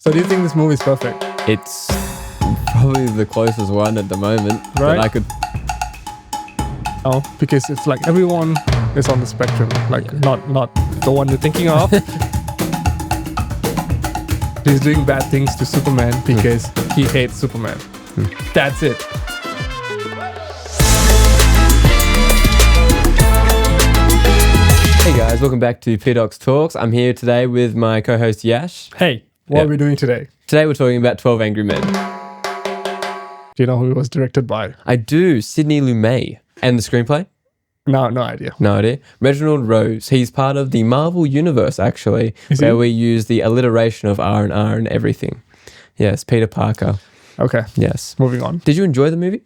So do you think this movie is perfect? It's probably the closest one at the moment that I could. Oh, because it's like everyone is on the spectrum, like not the one you're thinking of. He's doing bad things to Superman because he hates Superman. That's it. Hey guys, welcome back to P-Docs Talks. I'm here today with my co-host Yash. Hey, what are we doing today? Today we're talking about 12 Angry Men. Do you know who it was directed by? I do, Sidney Lumet. And the screenplay? No idea. No idea. Reginald Rose. He's part of the Marvel Universe, actually, Is where he? we use the alliteration of R and R and everything. Yes, Peter Parker. Okay, Yes. moving on. Did you enjoy the movie?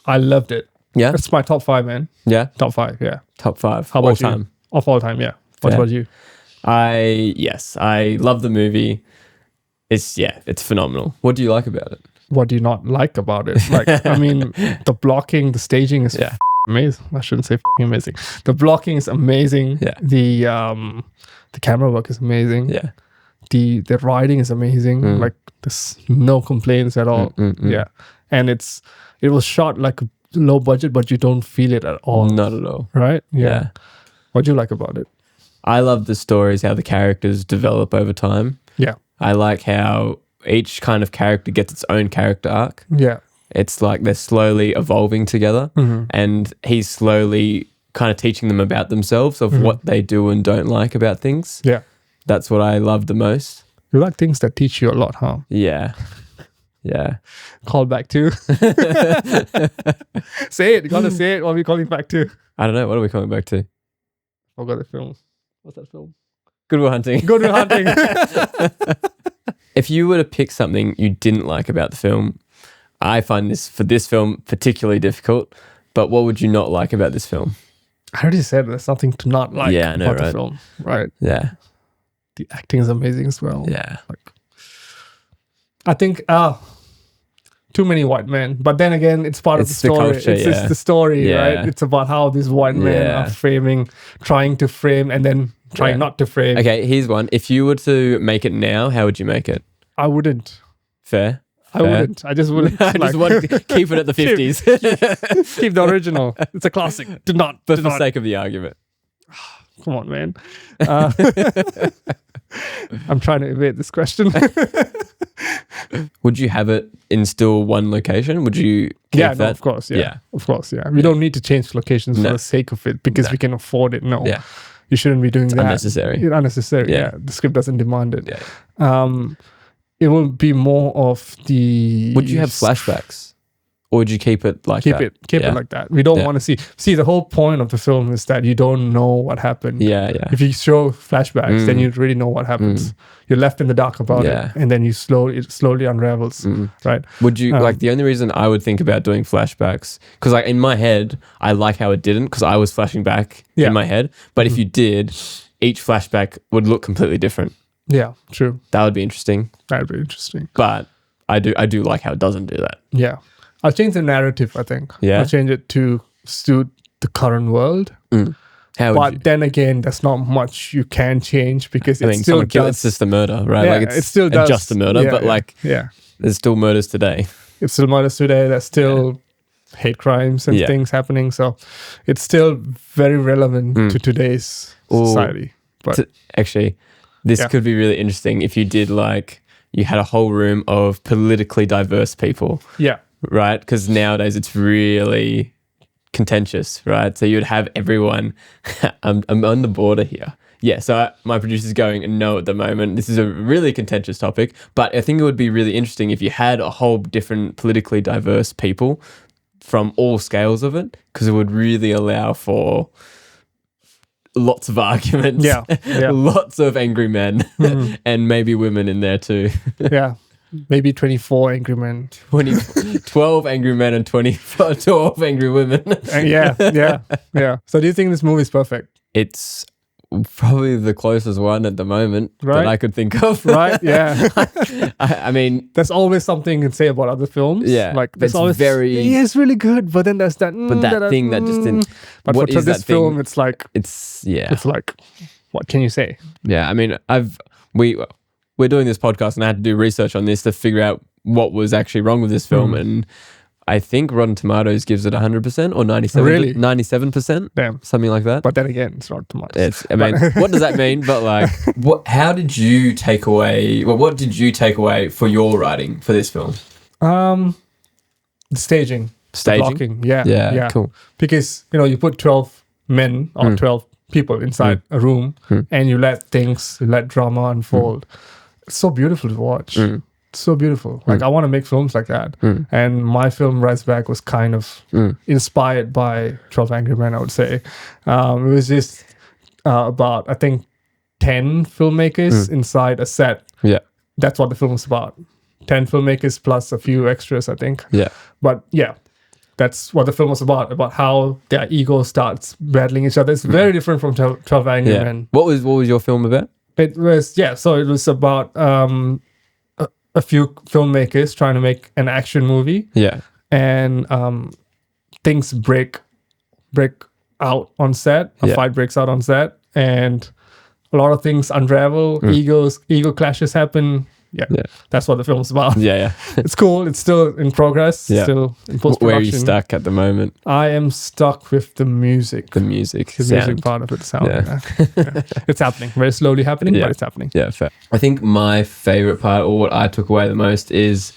I loved it. Yeah? It's my top 5, man. Yeah? Top 5, yeah. Top 5. How all about you? time. Of all time, yeah. What Fair. about you? I love the movie. It's phenomenal. What do you like about it? What do you not like about it? Like, I mean, the blocking, the staging is amazing. I shouldn't say amazing. The blocking is amazing. Yeah. The camera work is amazing. Yeah. The writing is amazing. Like, there's no complaints at all. Yeah. And it was shot like a low budget, but you don't feel it at all. Not at all. Right? Yeah. What do you like about it? I love the stories, how the characters develop over time. Yeah. I like how each kind of character gets its own character arc. Yeah. It's like they're slowly evolving together, and he's slowly kind of teaching them about themselves, of what they do and don't like about things. Yeah. That's what I love the most. You like things that teach you a lot, huh? Yeah. Yeah. Call back to. Say it. You gotta say it. What are we calling back to? I don't know. What are we coming back to? Forgot the film. What's that film? Good Will Hunting. Good Will Hunting. If you were to pick something you didn't like about the film, I find this film particularly difficult, but what would you not like about this film? I already said there's nothing to not like Yeah, I know, about the right? film. Right. Yeah. The acting is amazing as well. Yeah. Like, I think too many white men. But then again, it's part of the It's the story. culture, It's just the story, Yeah. right? It's about how these white men Yeah. are trying to frame and then trying not to frame. Okay, here's one. If you were to make it now, how would you make it? I wouldn't. Fair? I wouldn't. I just wouldn't. I just want to keep it at the 50s. Keep the original. It's a classic. But for do the not. sake of the argument. Come on, man. I'm trying to evade this question. Would you have it in still one location? Would you keep Yeah, that? no, of course. Yeah. Yeah. Of course. Yeah. We don't need to change locations for No. the sake of it because we can afford it. No. Yeah. You shouldn't be doing that. Unnecessary. It's unnecessary. Yeah. Yeah. The script doesn't demand it. Yeah. It will be more of the. Would you have flashbacks? Or would you keep it like Keep that? it like that. We don't want to see. See, the whole point of the film is that you don't know what happened. Yeah, yeah. If you show flashbacks, then you really know what happens. You're left in the dark about Yeah. it, and then it slowly unravels. Right? Would you like the only reason I would think about doing flashbacks, because like in my head I like how it didn't, because I was flashing back in my head, but if you did, each flashback would look completely different. Yeah. True. That would be interesting, That'd be interesting. but I do like how it doesn't do that. Yeah. I'll change the narrative, I think. Yeah? I'll change it to suit the current world. How would But you, then again, there's not much you can change because I it mean, still someone kill, does. it's just a murder, right? Yeah, like it still does. just a murder, Yeah, but yeah, like yeah. there's still murders today. It's still murders today. There's still hate crimes and things happening. So it's still very relevant to today's society. But Actually, this could be really interesting if you did like, you had a whole room of politically diverse people. yeah. Right? Because nowadays it's really contentious, right? So you'd have everyone, I'm on the border here. Yeah, so my producer's going, no, at the moment, this is a really contentious topic, but I think it would be really interesting if you had a whole different politically diverse people from all scales of it, because it would really allow for lots of arguments, lots of angry men, and maybe women in there too. Yeah. Maybe 24 angry men. 12 angry men and 12 angry women. Yeah. So do you think this movie is perfect? It's probably the closest one at the moment that I could think of. Right? Yeah. I mean, there's always something you can say about other films. Yeah, like there's it's always it's really good, but then there's that. but that thing that just didn't. But what for is this that film, thing? it's like It's it's like, what can you say? yeah. I mean, we're doing this podcast and I had to do research on this to figure out what was actually wrong with this film. And I think Rotten Tomatoes gives it 100% or 97%. Damn. Something like that. But then again, it's not too much. I mean, what does that mean? But like, how did you take away, what did you take away for your writing for this film? The staging. The blocking. Yeah. Cool. Because, you put 12 men or 12 people inside a room and you let drama unfold. It's so beautiful to watch. So beautiful. Like, I want to make films like that. And my film Rise Back was kind of inspired by 12 Angry Men, I would say. It was just about, I think, 10 filmmakers inside a set. Yeah. That's what the film was about. 10 filmmakers plus a few extras, I think. Yeah. But yeah, that's what the film was about how their ego starts battling each other. It's very different from 12 Angry Men. What was your film about? It was, so it was about a few filmmakers trying to make an action movie. Yeah. And things break out on set. A fight breaks out on set. And a lot of things unravel. Ego clashes happen. Yeah. That's what the film's about. Yeah. It's cool. It's still in progress. Still in post-production. Where are you stuck at the moment? I am stuck with the music. The music part of it, sound. Yeah. It's happening. Very slowly happening, but it's happening. Yeah, fair. I think my favorite part, or what I took away the most, is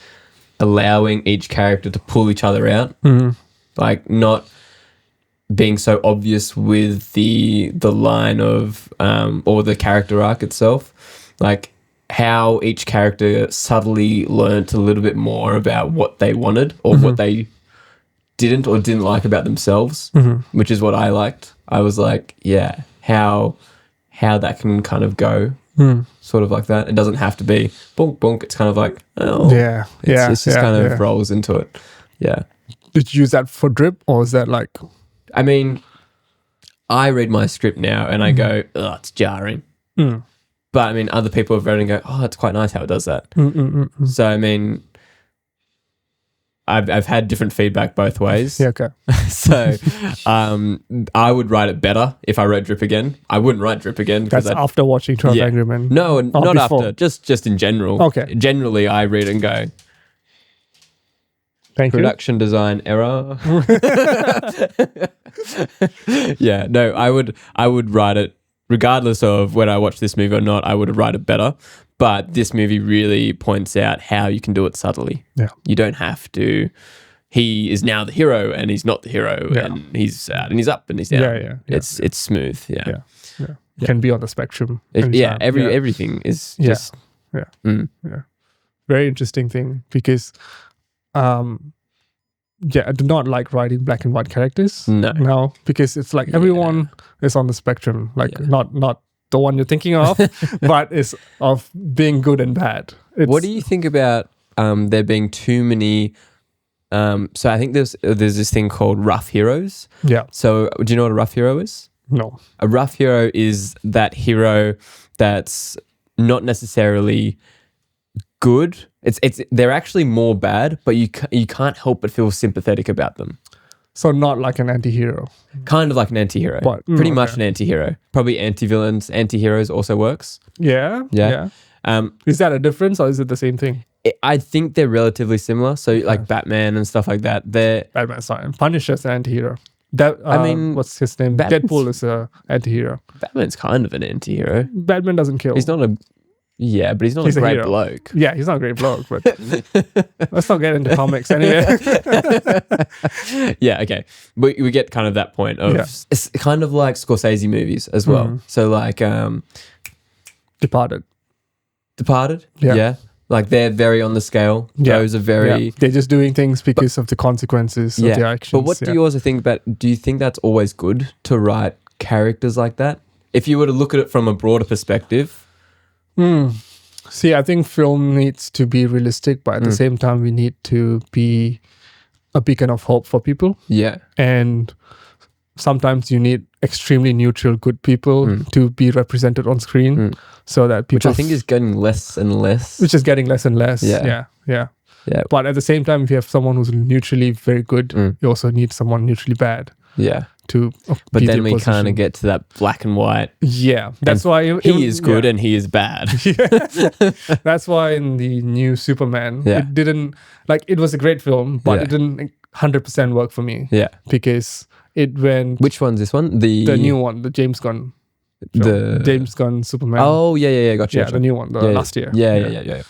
allowing each character to pull each other out. Like, not being so obvious with the line of or the character arc itself. Like, how each character subtly learnt a little bit more about what they wanted or what they didn't like about themselves, which is what I liked. I was like, how that can kind of go, sort of like that. It doesn't have to be bonk bonk. It's kind of like, it's just kind of rolls into it. Yeah. Did you use that for drip, or is that like? I mean, I read my script now and I go, oh, it's jarring. But I mean, other people have read it and go, oh, it's quite nice how it does that. So I mean, I've had different feedback both ways. Yeah, okay. So I would write it better if I wrote drip again. I wouldn't write drip again. That's after watching 12 Angry Men. No, not before. after. Just in general. Okay. Generally, I read it and go, thank production design error. Yeah, no, I would write it. Regardless of whether I watch this movie or not, I would write it better. But this movie really points out how you can do it subtly. Yeah. You don't have to. He is now the hero and he's not the hero and he's out and he's up and he's down. Yeah. It's smooth. Yeah. You can be on the spectrum. Everything is just. Very interesting thing because, I do not like writing black and white characters. No, because it's like everyone is on the spectrum. Like not the one you're thinking of, but it's of being good and bad. What do you think about there being too many? So I think there's this thing called rough heroes. Yeah. So do you know what a rough hero is? No. A rough hero is that hero that's not necessarily good. They're actually more bad, but you can't help but feel sympathetic about them. So not like an anti-hero. Kind of like an anti-hero. But, pretty much an anti-hero. Probably anti-villains, anti-heroes also works. Yeah. Is that a difference or is it the same thing? I think they're relatively similar. So like Batman and stuff like that. Batman's not. Punisher's an anti-hero. What's his name? Deadpool is an anti-hero. Batman's kind of an anti-hero. Batman doesn't kill. He's not a... Yeah, but he's not a great bloke. Yeah, he's not a great bloke, but let's not get into comics anyway. Yeah, okay. We get kind of that point of... It's kind of like Scorsese movies as well. So like... Departed? Yeah. Like they're very on the scale. Those are very... Yeah. They're just doing things because of the consequences of their actions. But what do you also think about... Do you think that's always good to write characters like that? If you were to look at it from a broader perspective... See, I think film needs to be realistic, but at the same time, we need to be a beacon of hope for people. Yeah. And sometimes you need extremely neutral, good people to be represented on screen so that people... Which I think is getting less and less. Which is getting less and less. Yeah. Yeah. But at the same time, if you have someone who's neutrally very good, you also need someone neutrally bad. Yeah. to But be then the we kind position. of get to that black and white. Yeah, that's And why He is good and he is bad. That's why in the new Superman, Yeah. it didn't it was a great film, but Yeah. it didn't 100% work for me Yeah. because it went Which one's this one? the new one, the James Gunn, James Gunn Superman. Oh, yeah. Gotcha. yeah, the new one, the last year. Yeah.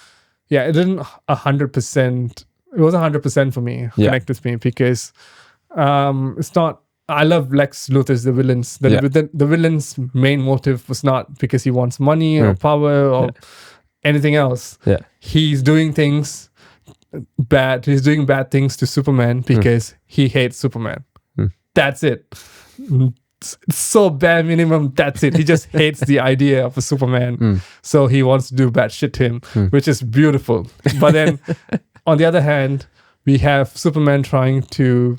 Yeah, it didn't 100%. It wasn't 100% for me, connect with me because it's not. I love Lex Luthor's the villains. The villain's main motive was not because he wants money or power or anything else. Yeah. He's doing things bad. He's doing bad things to Superman because he hates Superman. That's it. It's so bare minimum. That's it. He just hates the idea of a Superman. So he wants to do bad shit to him, which is beautiful. But then on the other hand, we have Superman trying to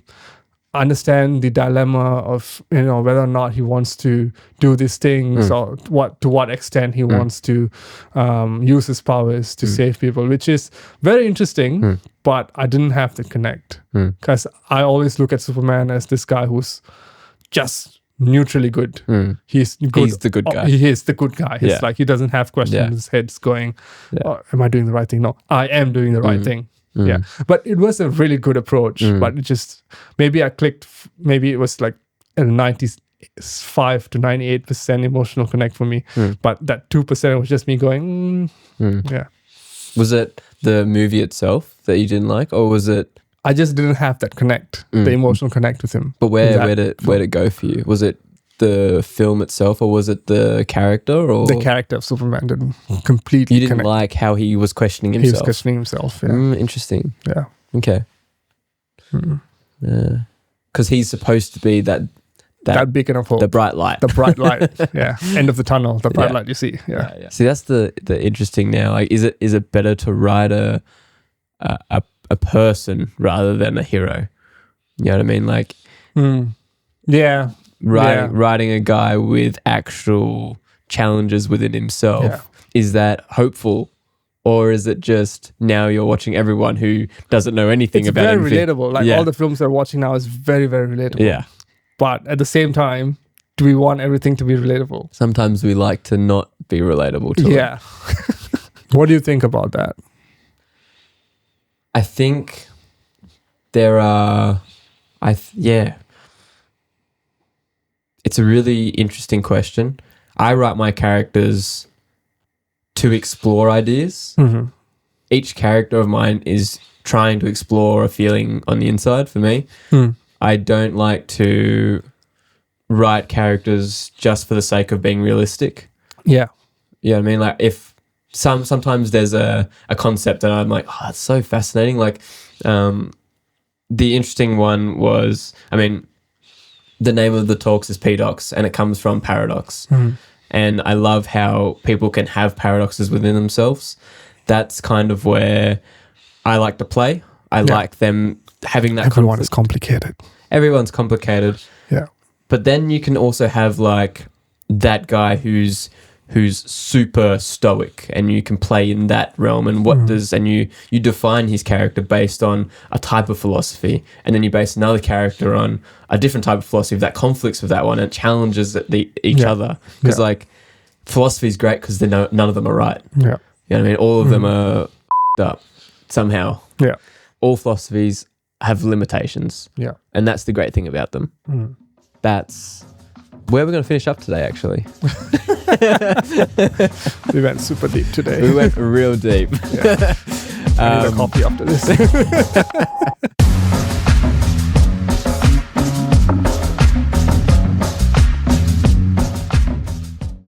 understand the dilemma of whether or not he wants to do these things or to what extent he wants to use his powers to save people, which is very interesting. But I didn't have to connect because I always look at Superman as this guy who's just neutrally good. He's good. He's the good guy. He is the good guy. He's like, he doesn't have questions in his head going, am I doing the right thing? No, I am doing the right thing. Yeah, but it was a really good approach. But it just, maybe I clicked, maybe it was like a 95 to 98% emotional connect for me. But that 2% was just me going, yeah. Was it the movie itself that you didn't like, or was it? I just didn't have that connect, the emotional connect with him. But where did it go for you? Was it the film itself, or was it the character? Or the character of Superman didn't completely. You didn't connect. like how he was questioning himself. He was questioning himself. Yeah. Interesting. Yeah. Okay. Yeah. Because he's supposed to be that beacon of hope, the bright light. The bright light. Yeah. End of the tunnel. The bright light you see. Yeah. See, that's the interesting now. Like, is it better to write a person rather than a hero? You know what I mean? Like, yeah. Writing a guy with actual challenges within himself, is that hopeful, or is it just now you're watching everyone who doesn't know anything about anything? It's very relatable. Like all the films we're watching now is very, very relatable. Yeah. But at the same time, do we want everything to be relatable? Sometimes we like to not be relatable to it. Yeah. What do you think about that? I think there are, it's a really interesting question. I write my characters to explore ideas. Each character of mine is trying to explore a feeling on the inside for me. I don't like to write characters just for the sake of being realistic. Yeah. You know what I mean? Like, if sometimes there's a concept that I'm like, oh, it's so fascinating. Like, the interesting one was, the name of the talks is Paradox, and it comes from paradox. And I love how people can have paradoxes within themselves. That's kind of where I like to play. I like them having that. Everyone is complicated. Everyone's complicated. Yeah. But then you can also have like that guy who's super stoic, and you can play in that realm, and you define his character based on a type of philosophy, and then you base another character on a different type of philosophy that conflicts with that one and challenges each other. Because like, philosophy is great because none of them are right. Yeah. You know what I mean? All of them are up somehow. Yeah. All philosophies have limitations. Yeah. And that's the great thing about them. That's where we're going to finish up today, actually. We went super deep today. We went real deep. I need a coffee after this.